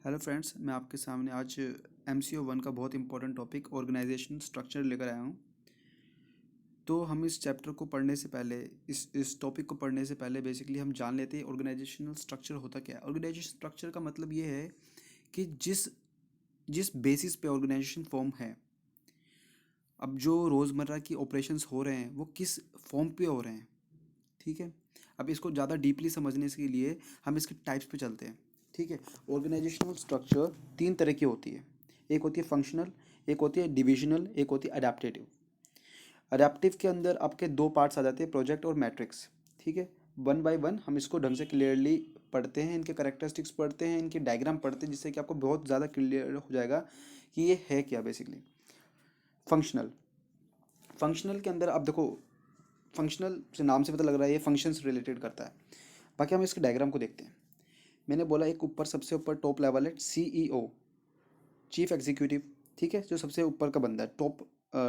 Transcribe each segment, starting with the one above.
Hello friends, मैं आपके सामने आज MCO 1 का बहुत इंपॉर्टेंट टॉपिक ऑर्गेनाइजेशन स्ट्रक्चर लेकर आया हूँ। तो हम इस चैप्टर को पढ़ने से पहले इस टॉपिक को पढ़ने से पहले बेसिकली हम जान लेते हैं ऑर्गेनाइजेशनल स्ट्रक्चर होता क्या है। ऑर्गेनाइजेशन स्ट्रक्चर का मतलब ये है कि जिस जिस बेसिस पे ऑर्गेनाइजेशन फॉर्म है, अब जो रोज़मर्रा की ऑपरेशंस हो रहे हैं वो किस फॉर्म पे हो रहे हैं। ठीक है। अब इसको ज़्यादा डीपली समझने के लिए हम इसके टाइप्स पे चलते हैं। ठीक है। ऑर्गेनाइजेशनल स्ट्रक्चर तीन तरह की होती है। एक होती है फंक्शनल, एक होती है डिविजनल, एक होती है अडेप्टेटिव। अडेप्टिव के अंदर आपके दो पार्ट्स आ जाते हैं, प्रोजेक्ट और मैट्रिक्स। ठीक है। वन बाय वन हम इसको ढंग से क्लियरली पढ़ते हैं, इनके करेक्टरिस्टिक्स पढ़ते हैं, इनके डायग्राम पढ़ते हैं, जिससे कि आपको बहुत ज़्यादा क्लियर हो जाएगा कि ये है क्या बेसिकली। फंक्शनल फंक्शनल के अंदर आप देखो, फंक्शनल से नाम से पता लग रहा है ये फंक्शन से रिलेटेड करता है। बाकी हम इसके डायग्राम को देखते हैं। मैंने बोला एक ऊपर सबसे ऊपर टॉप लेवल है CEO, चीफ एग्जीक्यूटिव। ठीक है, जो सबसे ऊपर का बंदा है,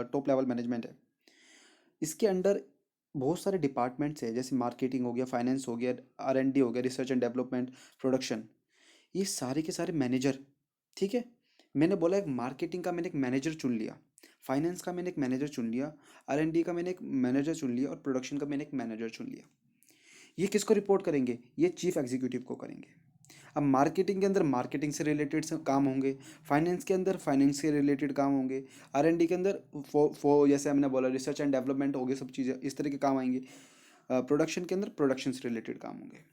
टॉप लेवल मैनेजमेंट है। इसके अंडर बहुत सारे डिपार्टमेंट्स है, जैसे मार्केटिंग हो गया, फाइनेंस हो गया, R&D हो गया, रिसर्च एंड डेवलपमेंट, प्रोडक्शन, ये सारे के सारे मैनेजर। ठीक है। मैंने बोला एक मार्केटिंग का मैंने एक मैनेजर चुन लिया, फाइनेंस का मैंने एक मैनेजर चुन लिया, R&D का मैंने एक मैनेजर चुन लिया और प्रोडक्शन का मैंने एक मैनेजर चुन लिया। ये किसको रिपोर्ट करेंगे? ये चीफ एग्जीक्यूटिव को करेंगे। अब मार्केटिंग के अंदर मार्केटिंग से रिलेटेड काम होंगे, फाइनेंस के अंदर फाइनेंस से रिलेटेड काम होंगे, R&D के अंदर जैसे हमने बोला रिसर्च एंड डेवलपमेंट हो गए, सब चीज़ें इस तरह के काम आएंगे। प्रोडक्शन के अंदर प्रोडक्शन से रिलेटेड काम होंगे।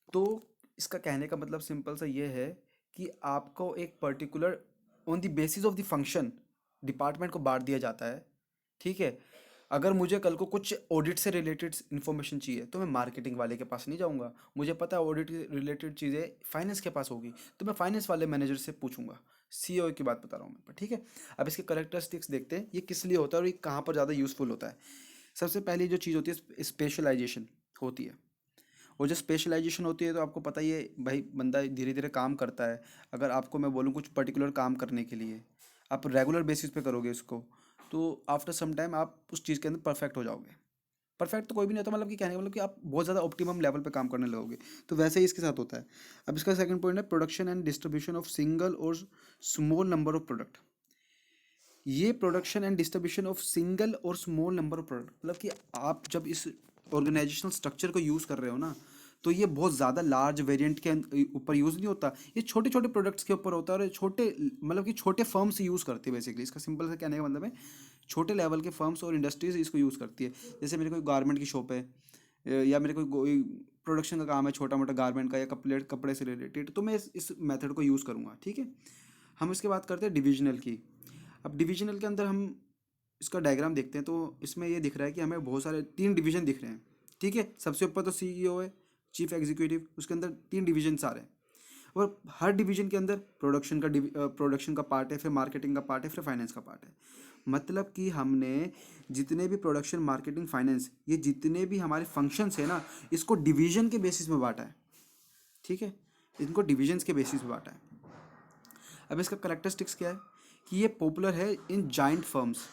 तो इसका कहने का मतलब सिंपल सा ये है कि आपको एक particular on the basis of the function department को बांट दिया जाता है। ठीक है। अगर मुझे कल को कुछ ऑडिट से रिलेटेड इन्फॉर्मेशन चाहिए तो मैं मार्केटिंग वाले के पास नहीं जाऊंगा, मुझे पता है ऑडिट रिलेटेड चीज़ें फाइनेंस के पास होगी, तो मैं फाइनेंस वाले मैनेजर से पूछूंगा। CEO की बात बता रहा हूँ मैं, ठीक है। अब इसके करेक्टरिस्टिक्स देखते हैं, ये किस लिए होता है और ये कहाँ पर ज़्यादा यूजफुल होता है। सबसे पहली जो चीज़ होती है स्पेशलाइजेशन होती है। और जो स्पेशलाइजेशन होती है तो आपको पता ही है भाई, बंदा धीरे धीरे काम करता है। अगर आपको मैं बोलूँ कुछ पर्टिकुलर काम करने के लिए, आप रेगुलर बेसिस पे करोगे इसको, तो आफ्टर सम टाइम आप उस चीज़ के अंदर परफेक्ट हो जाओगे। परफेक्ट तो कोई भी नहीं होता, मतलब कि कहने का मतलब कि आप बहुत ज़्यादा ऑप्टिमम लेवल पे काम करने लगोगे। तो वैसे ही इसके साथ होता है। अब इसका सेकंड पॉइंट है production and distribution of single और स्मॉल नंबर ऑफ प्रोडक्ट। ये production and distribution of single और स्मॉल नंबर ऑफ प्रोडक्ट, मतलब कि आप जब इस ऑर्गेनाइजेशनल स्ट्रक्चर को यूज़ कर रहे हो ना, तो ये बहुत ज़्यादा लार्ज वेरिएंट के ऊपर यूज़ नहीं होता, ये छोटे छोटे प्रोडक्ट्स के ऊपर होता है। और ये छोटे, मतलब कि छोटे फर्म्स यूज़ करती है बेसिकली। इसका सिंपल से कहने का मतलब है छोटे लेवल के फर्म्स और इंडस्ट्रीज इसको यूज़ करती है। जैसे मेरे कोई गारमेंट की शॉप है, या मेरे कोई प्रोडक्शन का काम है छोटा मोटा गारमेंट का या कपड़े से रिलेटेड, तो मैं इस मेथड को यूज़ करूँगा। ठीक है। हम इसके बात करते हैं डिविजनल की। अब डिविजनल के अंदर हम इसका डायग्राम देखते हैं, तो इसमें ये दिख रहा है कि हमें बहुत सारे तीन डिवीजन दिख रहे हैं। ठीक है। सबसे ऊपर तो CEO है, चीफ एग्जीक्यूटिव, उसके अंदर तीन डिवीजन आ रहे हैं। और हर डिवीजन के अंदर प्रोडक्शन का पार्ट है, फिर मार्केटिंग का पार्ट है, फिर फाइनेंस का पार्ट है। मतलब कि हमने जितने भी प्रोडक्शन, मार्केटिंग, फाइनेंस, ये जितने भी हमारे फंक्शंस है ना, इसको डिवीजन के बेसिस में बांटा है। ठीक है। इनको डिविजन्स के बेसिस पे बांटा है। अब इसका करेक्टरिस्टिक्स क्या है कि ये पॉपुलर है इन जाइंट फर्म्स,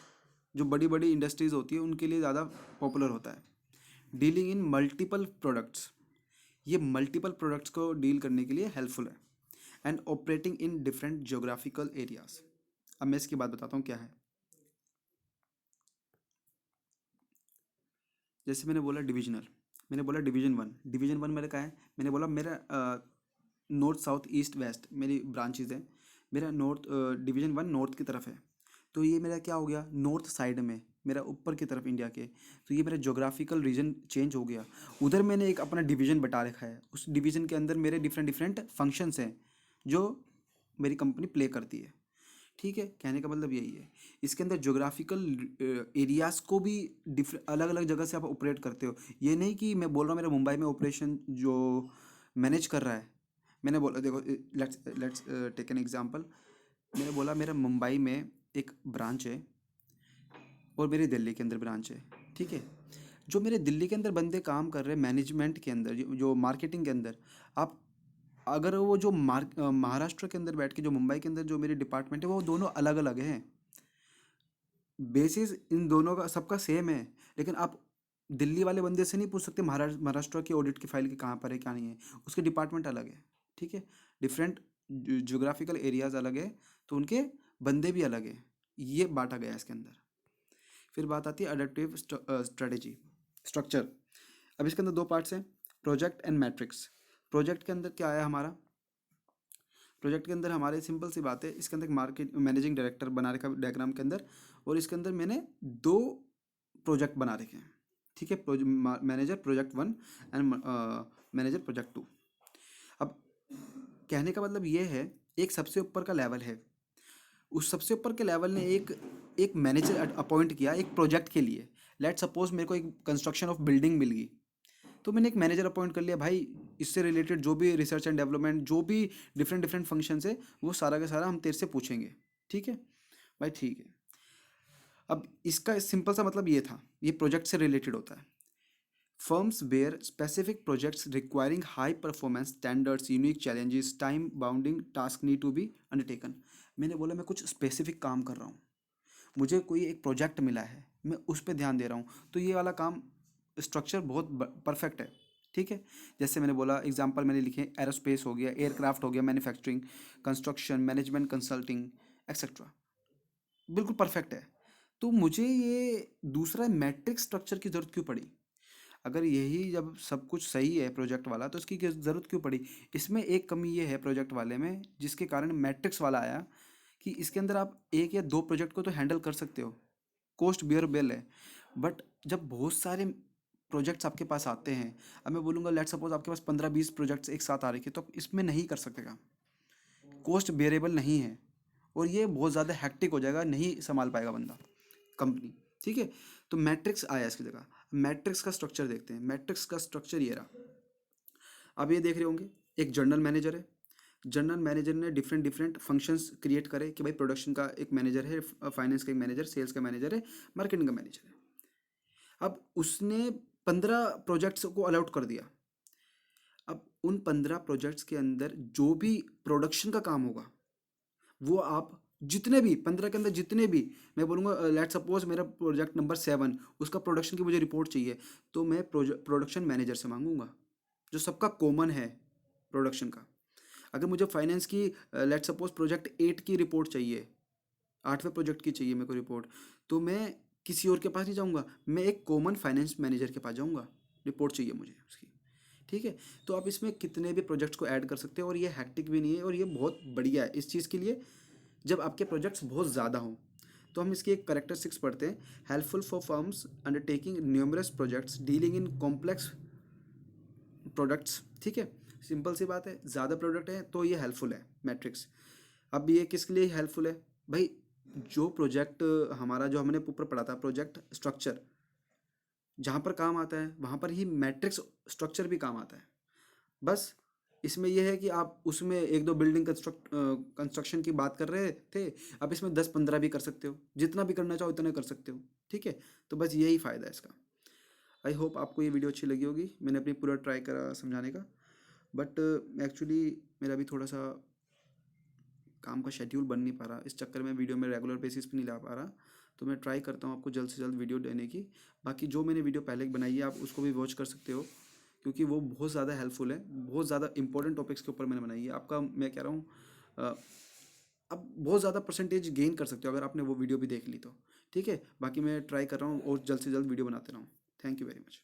जो बड़ी बड़ी इंडस्ट्रीज होती है उनके लिए ज़्यादा पॉपुलर होता है। डीलिंग इन मल्टीपल प्रोडक्ट्स, ये मल्टीपल प्रोडक्ट्स को डील करने के लिए हेल्पफुल है। And operating in different geographical areas. अब मैं इसकी बात बताता हूँ क्या है। जैसे मैंने बोला डिविजनल, मैंने बोला डिवीजन 1 मेरा क्या है, मैंने बोला मेरा नॉर्थ साउथ ईस्ट वेस्ट मेरी ब्रांचेज हैं। मेरा डिवीजन 1 नॉर्थ की तरफ है, तो ये मेरा क्या हो गया, नॉर्थ साइड में, मेरा ऊपर की तरफ इंडिया के। तो ये मेरा जोग्राफिकल रीजन चेंज हो गया। उधर मैंने एक अपना डिवीजन बटा रखा है, उस डिवीजन के अंदर मेरे डिफरेंट डिफरेंट फंक्शंस हैं जो मेरी कंपनी प्ले करती है। ठीक है। कहने का मतलब यही है। इसके अंदर जोग्राफिकल एरियाज़ को भी डिफरेंट अलग अलग जगह से आप ऑपरेट करते हो। ये नहीं कि मैं बोल रहा हूँ मेरा मुंबई में ऑपरेशन जो मैनेज कर रहा है। मैंने बोला देखो, let's let's take an example. मैंने बोला मेरा मुंबई में एक ब्रांच है और मेरी दिल्ली के अंदर ब्रांच है। ठीक है। जो मेरे दिल्ली के अंदर बंदे काम कर रहे हैं मैनेजमेंट के अंदर, जो मार्केटिंग के अंदर, आप अगर वो जो महाराष्ट्र के अंदर बैठ के जो मुंबई के अंदर जो मेरे डिपार्टमेंट है, वो दोनों अलग अलग हैं। बेसिस इन दोनों का सबका सेम है, लेकिन आप दिल्ली वाले बंदे से नहीं पूछ सकते महाराष्ट्र की ऑडिट की फाइल की कहाँ पर है क्या नहीं है, उसके डिपार्टमेंट अलग है। ठीक है, डिफरेंट ज्योग्राफिकल एरियाज अलग है तो उनके बंदे भी अलग हैं, ये बांटा गया है इसके अंदर। फिर बात आती है अडेप्टिव स्ट्रेटेजी स्ट्रक्चर। अब इसके अंदर दो पार्ट्स हैं, प्रोजेक्ट एंड मैट्रिक्स। प्रोजेक्ट के अंदर क्या आया हमारा, प्रोजेक्ट के अंदर हमारे सिंपल सी बात है, इसके अंदर एक मार्केट मैनेजिंग डायरेक्टर बना रखा है डायग्राम के अंदर, और इसके अंदर मैंने दो प्रोजेक्ट बना रखे हैं, ठीक है, manager project 1 and manager project 2। अब कहने का मतलब ये है, एक सबसे ऊपर का लेवल है, उस सबसे ऊपर के लेवल ने एक एक मैनेजर अपॉइंट किया एक प्रोजेक्ट के लिए। लेट सपोज मेरे को एक कंस्ट्रक्शन ऑफ बिल्डिंग मिल गई, तो मैंने एक मैनेजर अपॉइंट कर लिया, भाई इससे रिलेटेड जो भी रिसर्च एंड डेवलपमेंट जो भी डिफरेंट डिफरेंट फंक्शंस है वो सारा का सारा हम तेरे से पूछेंगे, ठीक है भाई, ठीक है। अब इसका सिंपल सा मतलब ये था, ये प्रोजेक्ट से रिलेटेड होता है। Firms bear specific projects requiring high performance standards unique challenges time bounding task need to be undertaken. मैंने बोला मैं कुछ स्पेसिफिक काम कर रहा हूँ, मुझे कोई एक प्रोजेक्ट मिला है, मैं उस पर ध्यान दे रहा हूँ, तो ये वाला काम स्ट्रक्चर बहुत परफेक्ट है, ठीक है। जैसे मैंने बोला एग्जांपल मैंने लिखे, एरोस्पेस हो गया, एयरक्राफ्ट हो गया, manufacturing, construction, management consulting etcetera, बिल्कुल परफेक्ट है। तो मुझे ये दूसरा मैट्रिक्स स्ट्रक्चर की ज़रूरत क्यों पड़ी, अगर यही जब सब कुछ सही है प्रोजेक्ट वाला तो इसकी ज़रूरत क्यों पड़ी। इसमें एक कमी ये है प्रोजेक्ट वाले में जिसके कारण मैट्रिक्स वाला आया, कि इसके अंदर आप एक या दो प्रोजेक्ट को तो हैंडल कर सकते हो, कॉस्ट बियरेबल है, बट जब बहुत सारे प्रोजेक्ट्स आपके पास आते हैं, अब मैं बोलूँगा लेट सपोज आपके पास 15-20 प्रोजेक्ट्स एक साथ आ रखे, तो आप इसमें नहीं कर सकेगा, कॉस्ट बियरेबल नहीं है, और ये बहुत ज़्यादा हैक्टिक हो जाएगा, नहीं संभाल पाएगा बंदा, कंपनी, ठीक है। तो मैट्रिक्स आया इसकी जगह। मैट्रिक्स का स्ट्रक्चर देखते हैं, मैट्रिक्स का स्ट्रक्चर ये रहा। अब ये देख रहे होंगे, एक जनरल मैनेजर है, जनरल मैनेजर ने डिफरेंट डिफरेंट फंक्शंस क्रिएट करे कि भाई प्रोडक्शन का एक मैनेजर है, फाइनेंस का एक मैनेजर, सेल्स का मैनेजर है, मार्केटिंग का मैनेजर है। अब उसने 15 प्रोजेक्ट्स को अलॉट कर दिया। अब उन 15 प्रोजेक्ट्स के अंदर जो भी प्रोडक्शन का काम होगा वो आप जितने भी 15 के अंदर जितने भी, मैं बोलूँगा लेट सपोज मेरा प्रोजेक्ट नंबर 7, उसका प्रोडक्शन की मुझे रिपोर्ट चाहिए, तो मैं प्रोडक्शन मैनेजर से मांगूंगा जो सबका कॉमन है प्रोडक्शन का। अगर मुझे फाइनेंस की लेट सपोज प्रोजेक्ट 8 की रिपोर्ट चाहिए, 8वें प्रोजेक्ट की चाहिए मेरे को रिपोर्ट, तो मैं किसी और के पास नहीं जाऊँगा, मैं एक कॉमन फाइनेंस मैनेजर के पास जाऊँगा, रिपोर्ट चाहिए मुझे उसकी, ठीक है। तो आप इसमें कितने भी प्रोजेक्ट्स को ऐड कर सकते हो और ये हैक्टिक भी नहीं है, और ये बहुत बढ़िया है इस चीज़ के लिए जब आपके प्रोजेक्ट्स बहुत ज़्यादा हों। तो हम इसकी एक करेक्टरिस्टिक्स पढ़ते हैं, helpful for firms undertaking numerous projects dealing in complex products, ठीक है, सिंपल सी बात है, ज़्यादा प्रोडक्ट है तो ये हेल्पफुल है मैट्रिक्स। अब ये किसके लिए हेल्पफुल है भाई, जो प्रोजेक्ट हमारा जो हमने ऊपर पढ़ा था प्रोजेक्ट स्ट्रक्चर, जहाँ पर काम आता है वहाँ पर ही मैट्रिक्स स्ट्रक्चर भी काम आता है। बस इसमें यह है कि आप उसमें एक दो बिल्डिंग कंस्ट्रक्शन की बात कर रहे थे, अब इसमें 10-15 भी कर सकते हो, जितना भी करना चाहो उतना कर सकते हो, ठीक है। तो बस यही फ़ायदा है इसका। आई होप आपको ये वीडियो अच्छी लगी होगी, मैंने अपनी पूरा ट्राई करा समझाने का, बट एक्चुअली मेरा भी थोड़ा सा काम का शेड्यूल बन नहीं पा रहा, इस चक्कर में वीडियो में रेगुलर बेसिस पे नहीं ला पा रहा, तो मैं ट्राई करता हूँ आपको जल्द से जल्द वीडियो देने की। बाकी जो मैंने वीडियो पहले बनाई है आप उसको भी वॉच कर सकते हो, क्योंकि वो बहुत ज़्यादा हेल्पफुल है, बहुत ज़्यादा इंपॉर्टेंट टॉपिक्स के ऊपर मैंने बनाई है। आपका मैं कह रहा हूँ आप बहुत ज़्यादा परसेंटेज गेन कर सकते हो अगर आपने वो वीडियो भी देख ली तो, ठीक है। बाकी मैं ट्राई कर रहा हूँ और जल्द से जल्द वीडियो बनाते रहूँ। Thank you very much.